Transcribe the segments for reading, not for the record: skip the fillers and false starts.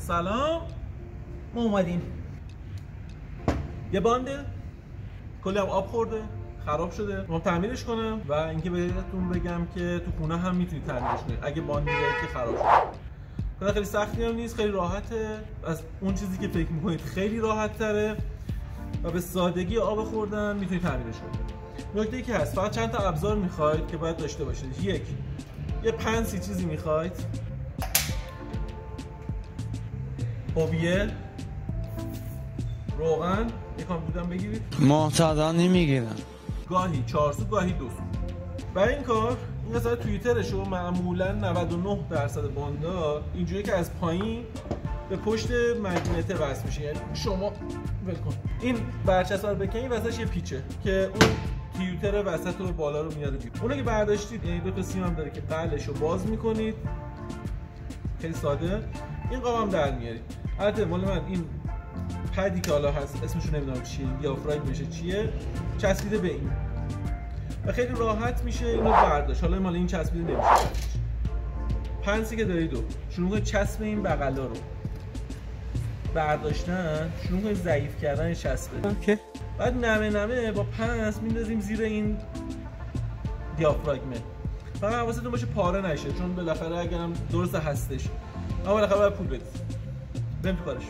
سلام، ما اومدیم. یه بانده کلی هم آب خورده، خراب شده، ما تعمیرش کنم و اینکه بهتون بگم که تو خونه هم میتونید تعمیرش کنید اگه باندی دارید که خراب شده. کار خیلی سختی هم نیست، خیلی راحته، از اون چیزی که فکر میکنید خیلی راحت تره و به سادگی آب خوردن میتونید تعمیرش کنید. نکته‌ای که هست، فقط چند تا ابزار میخواید که باید داشته باشید. یه پنسی چیزی میخواید، هویل، روغن، یکم دودم بگیرید. معتادا نمیگیرم، گاهی 4 سو گاهی 2 سو. برای این کار این قسمت توییترشو معمولا 99% باندا اینجوری که از پایین به پشت مگنته وصل میشه، یعنی شما ولکن این برچسب رو بکنید وسطش یه پیچه که اون تیوتر وسط رو بالا رو میاره بیرون. اونو که برداشتید، یعنی 2 تا سیم هم داره که قلش رو باز میکنید، خیلی ساده. این قاب هم در میارید. البته مال من این پدی که حالا هست اسمشو نمیدونم چیه، دیافراگم میشه چیه، چسبیده به این و خیلی راحت میشه اینو برداشت. حالا مال این چسبیده نمیشه. پنسی که دارید رو شروع کنید چسب این بغلا رو برداشتن، شروع کنید ضعیف کردن چسبه. اوکی. بعد نمه با پنس میندازیم زیر این دیافراگمه. فقط حواستون باشه پاره نشه، چون بالاخره اگرم درست هستش اما بالاخره باید پول بدید. بریم تو کارش.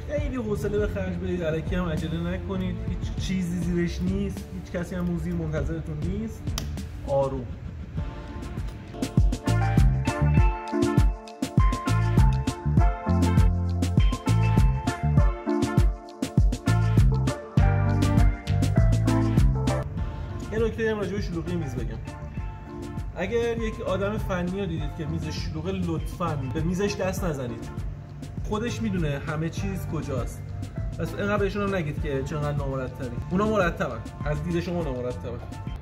خیلی حوصله به خرج بدید، الکی هم عجله نکنید، هیچ چیزی زیرش نیست، هیچ کسی هم اون زیر منتظرتون نیست. آروم. یه نکته هم راجع به شلوغی میز بگم. اگر یک آدم فنی رو دیدید که میز شلوغه، لطفاً به میزش دست نزنید. خودش میدونه همه چیز کجاست. پس اینقدر بهشون هم نگید که چقدر نامرتبی. اونا مرتبن، از دید شما نامرتبن.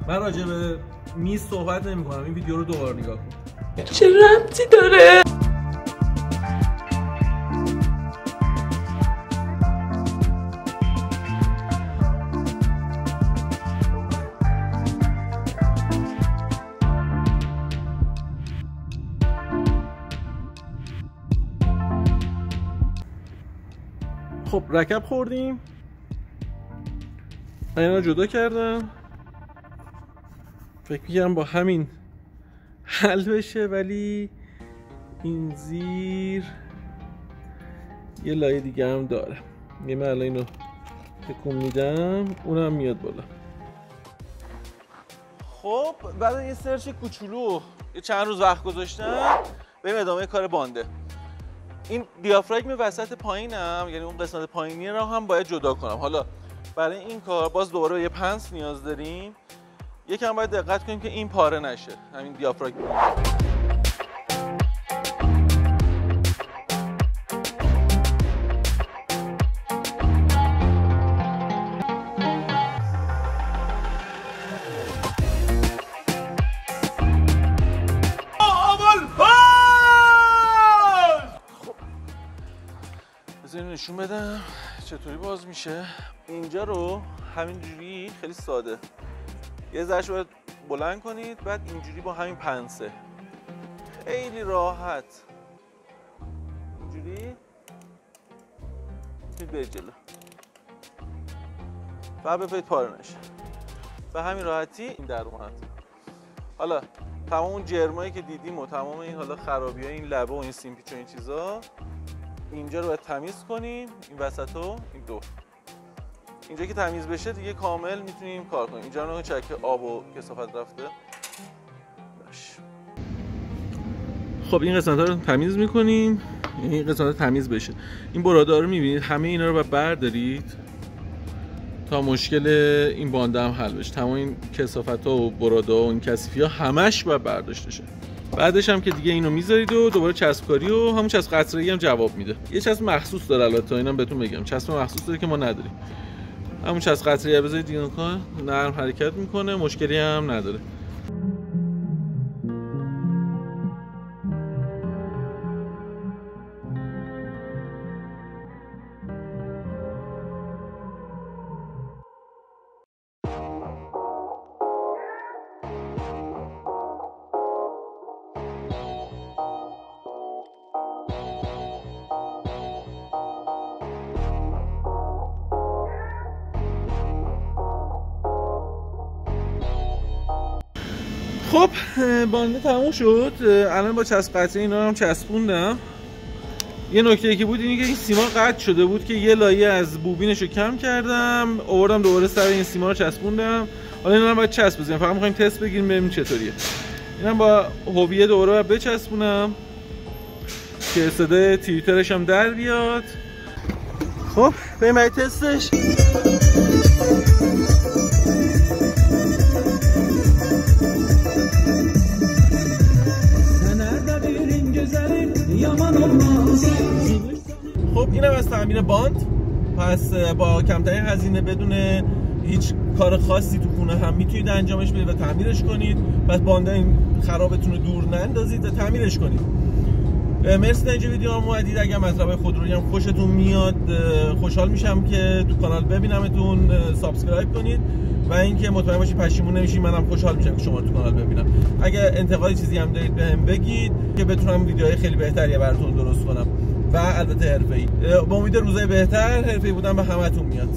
من راجع به میز صحبت نمی‌کنم. این ویدیو رو دوباره نگاه کن. چه ربطی داره؟ خب رکب خوردیم، اینا جدا کردم، فکر می‌کردم با همین حل بشه، ولی این زیر یه لایه دیگه هم داره. من الان اینو تکون میدم، اونم میاد بالا. خب بعد یه سرچ کوچولو یه چند روز وقت گذاشتم، بریم ادامه کار بانده. این دیافراگم وسط پایینم، یعنی اون قسمت پایینی رو هم باید جدا کنم. حالا برای این کار باز دوباره یه پنس نیاز داریم. یکم باید دقت کنیم که این پاره نشه، همین دیافراگم. نشون بدم چطوری باز میشه. اینجا رو همینجوری خیلی ساده یه ذره باید بلند کنید، بعد اینجوری با همین پنسه خیلی راحت اینجوری میتونید برید جلو. فقط بپایید پاره نشه. به همین راحتی این در اومد. حالا تمام اون جرمایی که دیدیم و تمام این حالا خرابی های این لبه و این سیمپیچ و این چیزا، اینجا رو باید تمیز کنیم. این وسط رو، این دو اینجا که تمیز بشه دیگه کامل میتونیم کار کنیم. اینجا رو چکه آب و کثافت رفته باش. خب این قسمت ها رو تمیز میکنیم، این قسمت ها تمیز بشه. این برادا رو میبینید، همه اینا رو باید بردارید تا مشکل این بانده هم حل بشه. تمام این کثافت ها و برادا و این کثیفی ها همش باید برداشته شه. بعدش هم که دیگه اینو میذارید و دوباره چسب کاری و همون چسب قطره‌ای هم جواب میده. یه چسب مخصوص داره، البته اینم بهتون بگم چسب مخصوص داره که ما نداریم. همون چسب قطره‌ای بذارید دیگه نرم حرکت میکنه، مشکلی هم نداره. خب بانده تموم شد. الان با چسب قطعه اینا رو هم چسبوندم. یه نکته که بود اینه که این سیمان قطع شده بود که یه لایه از بوبینش رو کم کردم، آوردم دوباره سر این سیمان رو چسبوندم. حالا اینا هم باید چسب بزنیم، فقط می‌خوایم تست بگیریم ببینیم چطوریه. اینم با هویه دوباره باید بچسبونم که صدای تیترش هم در بیاد. خب بریم برای تستش. خب اینم از تعمیر باند. پس با کمترین هزینه بدون هیچ کار خاصی تو خونه هم میتونید انجامش بدید و تعمیرش کنید. پس باند این خرابتون رو دور نندازید و تعمیرش کنید. مرسی اینجا ویدیو هم اومدید. اگر مطلب خودرویی هم خوشتون میاد خوشحال میشم که تو کانال ببینمتون. سابسکرایب کنید و اینکه مطمئن باشید پشیمون نمیشید. منم خوشحال میشم که شما تو کانال ببینم. اگر انتقادی چیزی هم دارید بهم بگید که بتونم ویدیوهای خیلی بهتری براتون درست کنم و البته حرفه‌ای. با امید روزای بهتر. حرفه‌ای بودن به همتون میاد.